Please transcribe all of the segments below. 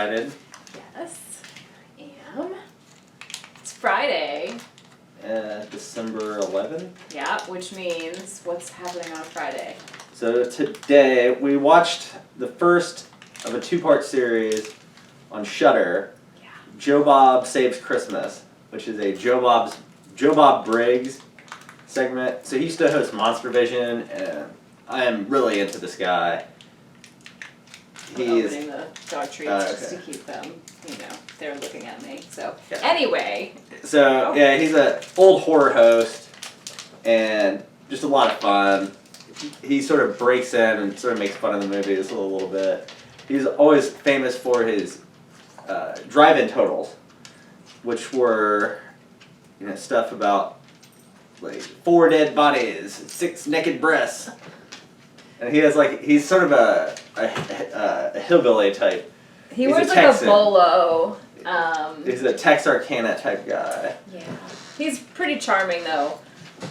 excited? Yes, I am. It's Friday. December 11th. Yeah, which means what's happening on Friday? So today we watched the first of a two-part series on Shudder. Yeah. Joe Bob Saves Christmas, which is a Joe Bob Briggs segment. So he used to host Monster Vision, and I am really into this guy. I'm opening the dog treats just to keep them, they're looking at me. So anyway. So yeah, he's an old horror host, and just a lot of fun. He sort of breaks in and sort of makes fun of the movies a little bit. He's always famous for his drive-in totals, which were stuff about like 4 dead bodies, 6 naked breasts. And he's sort of a hillbilly type. He wears like a bolo. He's a Texarkana type guy. Yeah. He's pretty charming though.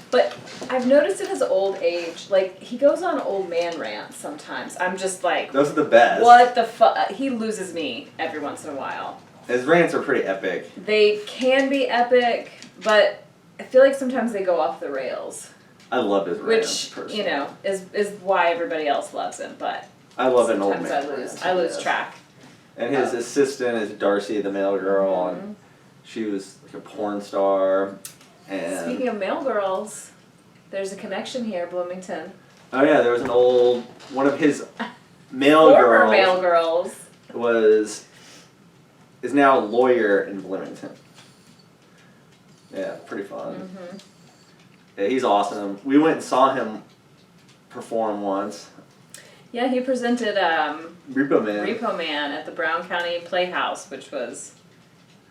But I've noticed in his old age, like, he goes on old man rants sometimes. I'm just like... Those are the best. What the fuck? He loses me every once in a while. His rants are pretty epic. They can be epic, but I feel like sometimes they go off the rails. I love his rants, personally. Is why everybody else loves him, but... I love an old man. Sometimes I lose track. And his assistant is Darcy the Mail Girl, and she was like a porn star. And speaking of mail girls, there's a connection here, Bloomington. Oh yeah, there was one of his Former mail girls is now a lawyer in Bloomington. Yeah, pretty fun. Mm-hmm. Yeah, he's awesome. We went and saw him perform once. Yeah, he presented Repo Man at the Brown County Playhouse, which was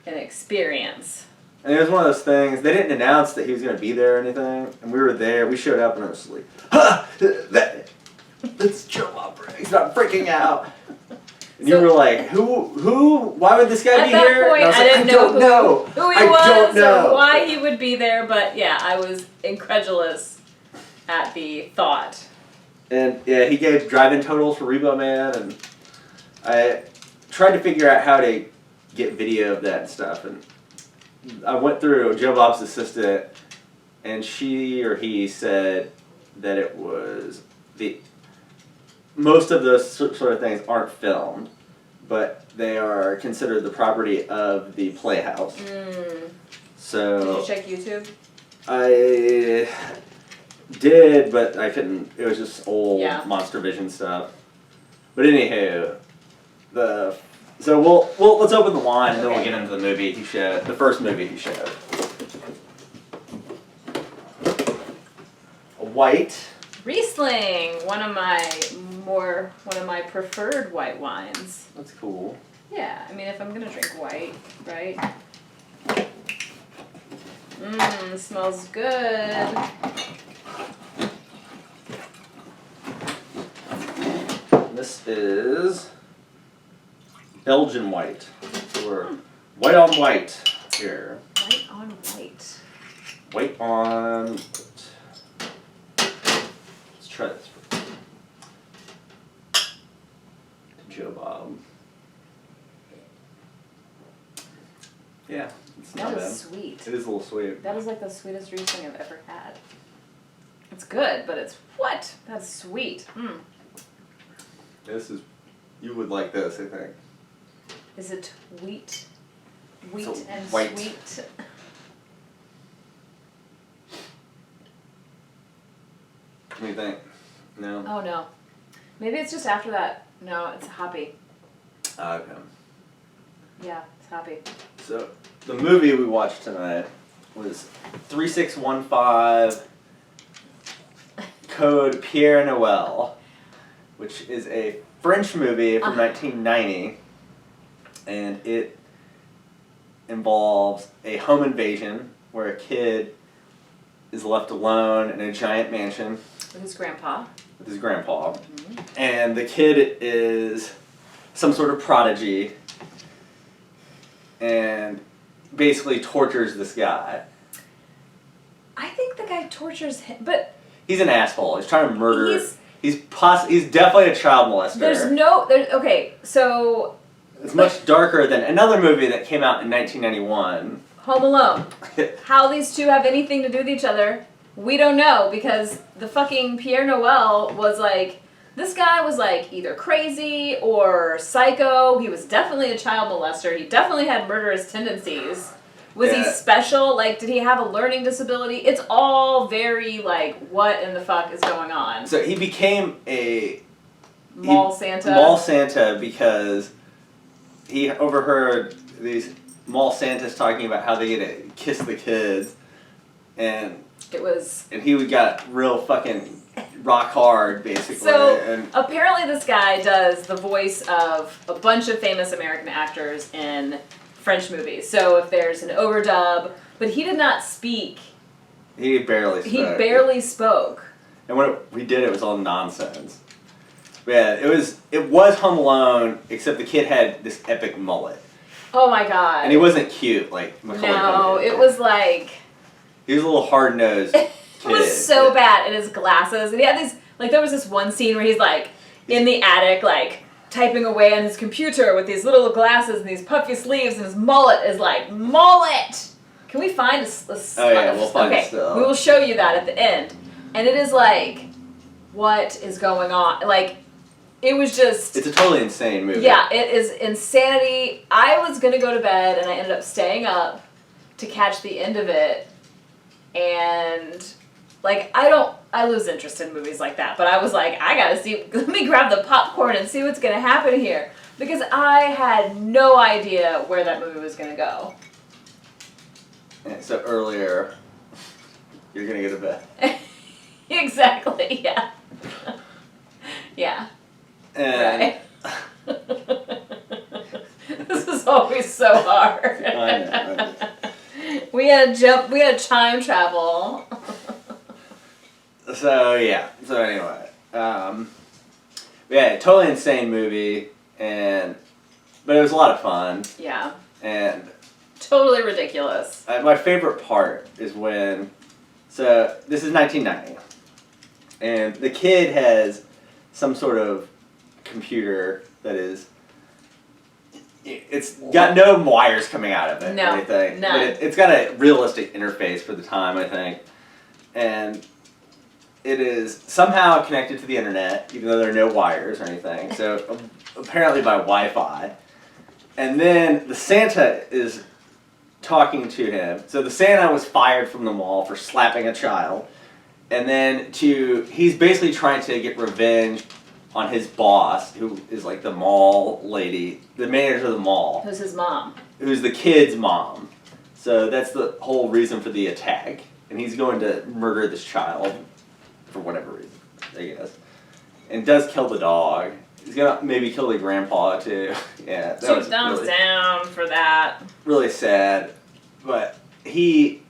an experience. And it was one of those things, they didn't announce that he was going to be there or anything, and we were there, we showed up, and I was like, ha! That's Joe Bob Briggs, I'm freaking out. And you were like, who, why would this guy be here? At that point, I didn't know who he was or why he would be there, but yeah, I was incredulous at the thought. And yeah, he gave drive-in totals for Repo Man, and I tried to figure out how to get video of that and stuff, and I went through Joe Bob's assistant, and she or he said that it was most of those sort of things aren't filmed, but they are considered the property of the Playhouse. So did you check YouTube? I did, but I couldn't. It was just old Monster Vision stuff. But anywho, So let's open the wine and then we'll get into the movie he showed. The first movie he showed. A white Riesling, one of my preferred white wines. That's cool. Yeah, I mean if I'm gonna drink white, right? Smells good. This is Belgian white, or white on white here. White on white. White on. Let's try this. Joe Bob. Yeah, it's not bad. That is sweet. It is a little sweet. That is like the sweetest Riesling I've ever had. It's good, but it's what? That's sweet. You would like this, I think. Is it wheat? Wheat so and white. Sweet? What do you think? No? Oh no. Maybe it's just after that. No, it's hoppy. Okay. Yeah, it's hoppy. So, the movie we watched tonight was 3615 Code Père Noël, which is a French movie from 1990, and it involves a home invasion where a kid is left alone in a giant mansion With his grandpa. And the kid is some sort of prodigy and basically tortures this guy. I think the guy tortures him, but... He's an asshole. He's trying to murder... He's definitely a child molester. Okay, so It's much darker than another movie that came out in 1991. Home Alone. How these two have anything to do with each other, we don't know, because the fucking Père Noël was like, this guy was like either crazy or psycho. He was definitely a child molester. He definitely had murderous tendencies. Was he special? Like, did he have a learning disability? It's all very like, what in the fuck is going on? So he became a Mall Santa. Mall Santa because he overheard these mall Santas talking about how they get to kiss the kids, and he would got real fucking rock hard, basically. So and apparently this guy does the voice of a bunch of famous American actors in French movies. So if there's an overdub, but he did not speak. He barely spoke. He barely spoke. And when we did, it was all nonsense. Yeah, it was Home Alone, except the kid had this epic mullet. Oh my god. And he wasn't cute like Macaulay No, Culkin. it was like... He was a little hard-nosed kid. It was so bad. And his glasses. And he had these... Like, there was this one scene where he's, like, in the attic, like, typing away on his computer with these little glasses and these puffy sleeves, and his mullet is like, mullet! Can we find a oh yeah, we'll find it still. We will show you that at the end. And it is like, what is going on? Like, it was just... It's a totally insane movie. Yeah, it is insanity. I was going to go to bed, and I ended up staying up to catch the end of it. And, like, I lose interest in movies like that. But I was like, I gotta see, let me grab the popcorn and see what's going to happen here. Because I had no idea where that movie was going to go. And so earlier, you're going to go to bed. Exactly, yeah. Yeah. And right. This is always so hard. I know. We had time travel. So yeah. So anyway, yeah, totally insane movie, but it was a lot of fun. Yeah. And totally ridiculous. My favorite part is when, so this is 1990, and the kid has some sort of computer that is, it's got no wires coming out of it or anything. None. But it's got a realistic interface for the time, I think. And it is somehow connected to the internet, even though there are no wires or anything. So apparently by Wi-Fi. And then the Santa is talking to him. So the Santa was fired from the mall for slapping a child. And then he's basically trying to get revenge on his boss, who is like the mall lady, the manager of the mall. Who's his mom? Who's the kid's mom. So that's the whole reason for the attack. And he's going to murder this child for whatever reason, I guess. And does kill the dog. He's gonna maybe kill the grandpa too. Yeah, that Two was thumbs really, down for that. really sad. But he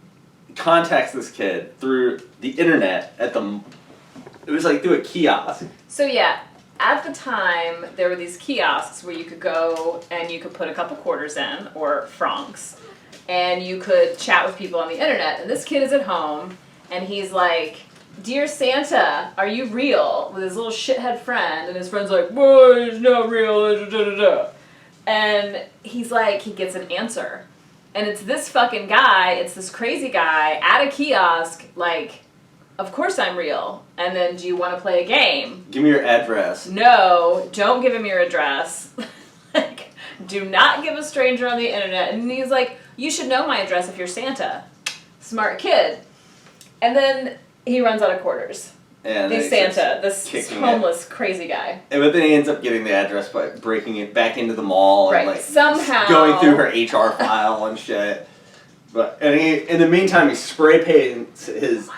contacts this kid through the internet it was like through a kiosk. So yeah, at the time there were these kiosks where you could go and you could put a couple quarters in, or francs, and you could chat with people on the internet. And this kid is at home and he's like, "Dear Santa, are you real?" with his little shithead friend, and his friend's like, "Whoa, it's not real, da, da, da, da." And he's like, he gets an answer. And it's this fucking guy, it's this crazy guy at a kiosk, like, "Of course I'm real. And then, do you want to play a game?" Give me your address. No, don't give him your address. Like, do not give a stranger on the internet. And he's like, "You should know my address if you're Santa." Smart kid. And then he runs out of quarters. And He's Santa, this homeless, crazy guy. But then he ends up getting the address by breaking it back into the mall and like somehow going through her HR file and shit. But in the meantime, he spray paints his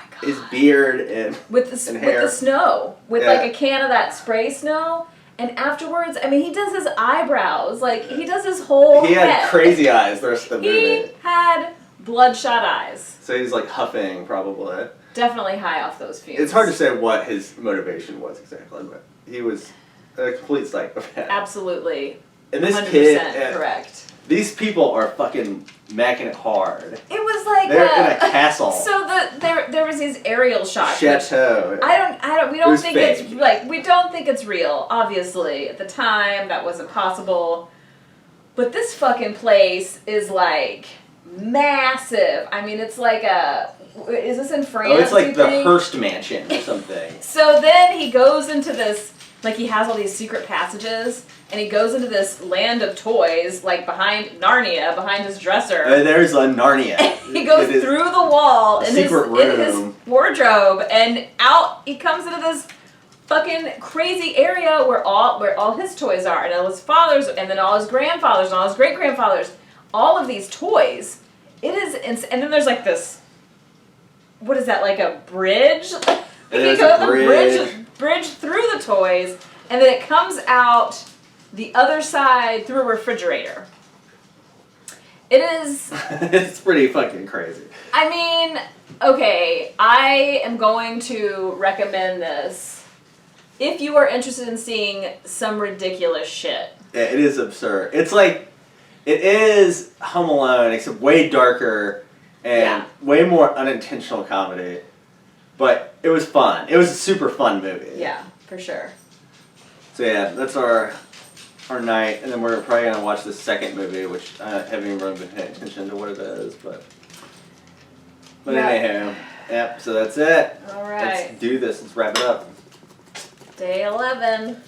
beard and with the hair. with the snow, with like a can of that spray snow. And afterwards, I mean, he does his eyebrows, like he does his whole He head. had crazy eyes the rest of the movie. He had bloodshot eyes. So he's like huffing probably. Definitely high off those fumes. It's hard to say what his motivation was exactly, but he was a complete psychopath. Absolutely. And this 100% kid, correct. These people are fucking macking it hard. It was like they're in a castle. So there was these aerial shots. Chateau. We don't think it's real, obviously. At the time that wasn't possible. But this fucking place is like massive. I mean, it's like is this in France? Oh, it's like the think? Hearst Mansion or something. So then he goes into this, like he has all these secret passages, and he goes into this land of toys, like behind Narnia, behind his dresser. There's a Narnia. He goes through the wall in his wardrobe, and out he comes into this fucking crazy area where all his toys are, and all his father's, and then all his grandfathers, and all his great grandfathers, all of these toys. It is, and then there's like this. What is that? Like a bridge? It is a bridge through the toys, and then it comes out the other side through a refrigerator. It is. It's pretty fucking crazy. I mean, okay, I am going to recommend this if you are interested in seeing some ridiculous shit. Yeah, it is absurd. It's like, it is Home Alone, except way darker and way more unintentional comedy. But it was fun. It was a super fun movie. Yeah, for sure. So yeah, that's our night, and then we're probably gonna watch the second movie, which I haven't even really been paying attention to what it is, but anyhow, yep. So that's it. All right. Let's do this. Let's wrap it up. Day 11.